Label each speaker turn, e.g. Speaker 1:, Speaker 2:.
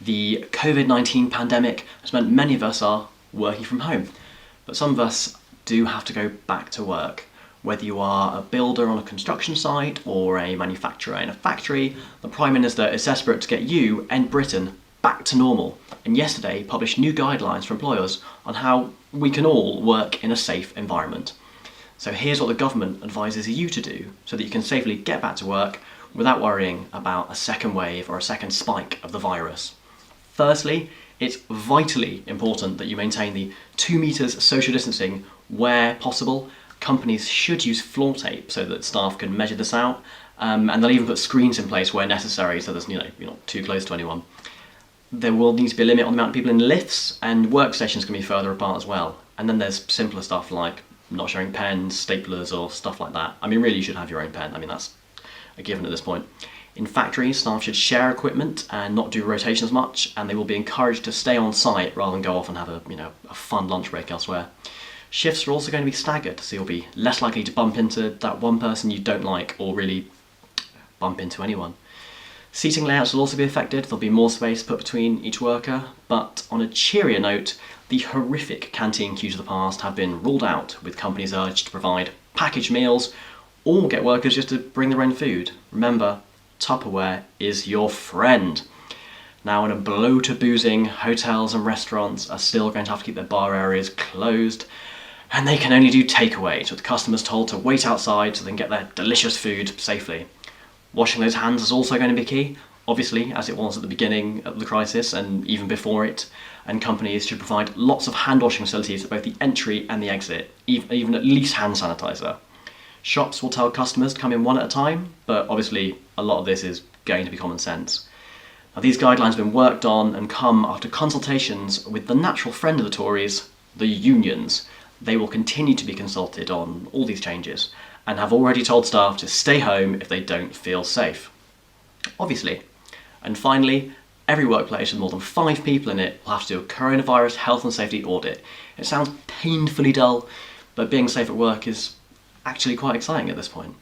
Speaker 1: The COVID-19 pandemic has meant many of us are working from home, but some of us do have to go back to work. Whether you are a builder on a construction site or a manufacturer in a factory, the Prime Minister is desperate to get you and Britain back to normal, and yesterday published new guidelines for employers on how we can all work in a safe environment. So here's what the government advises you to do so that you can safely get back to work without worrying about a second wave or a second spike of the virus. Firstly, it's vitally important that you maintain the 2 meters social distancing where possible. Companies should use floor tape so that staff can measure this out, and they'll even put screens in place where necessary so there's, you're not too close to anyone. There will need to be a limit on the amount of people in lifts, and workstations can be further apart as well. And then there's simpler stuff like not sharing pens, staplers or stuff like that. I mean, really you should have your own pen. I mean, that's a given at this point. In factories, staff should share equipment and not do rotations much, and they will be encouraged to stay on site rather than go off and have a fun lunch break elsewhere. Shifts are also going to be staggered, so you'll be less likely to bump into that one person you don't like or really bump into anyone. Seating layouts will also be affected. There'll be more space put between each worker, but on a cheerier note, the horrific canteen queues of the past have been ruled out, with companies urged to provide packaged meals or get workers just to bring their own food. Remember, Tupperware is your friend. Now, in a blow to boozing, hotels and restaurants are still going to have to keep their bar areas closed, and they can only do takeaways, with customers told to wait outside so they can get their delicious food safely. Washing those hands is also going to be key, obviously, as it was at the beginning of the crisis and even before it, and companies should provide lots of hand washing facilities at both the entry and the exit, even at least hand sanitizer. Shops will tell customers to come in one at a time, but obviously a lot of this is going to be common sense. Now, these guidelines have been worked on and come after consultations with the natural friend of the Tories, the unions. They will continue to be consulted on all these changes and have already told staff to stay home if they don't feel safe. Obviously. And finally, every workplace with more than 5 people in it will have to do a coronavirus health and safety audit. It sounds painfully dull, but being safe at work is actually quite exciting at this point.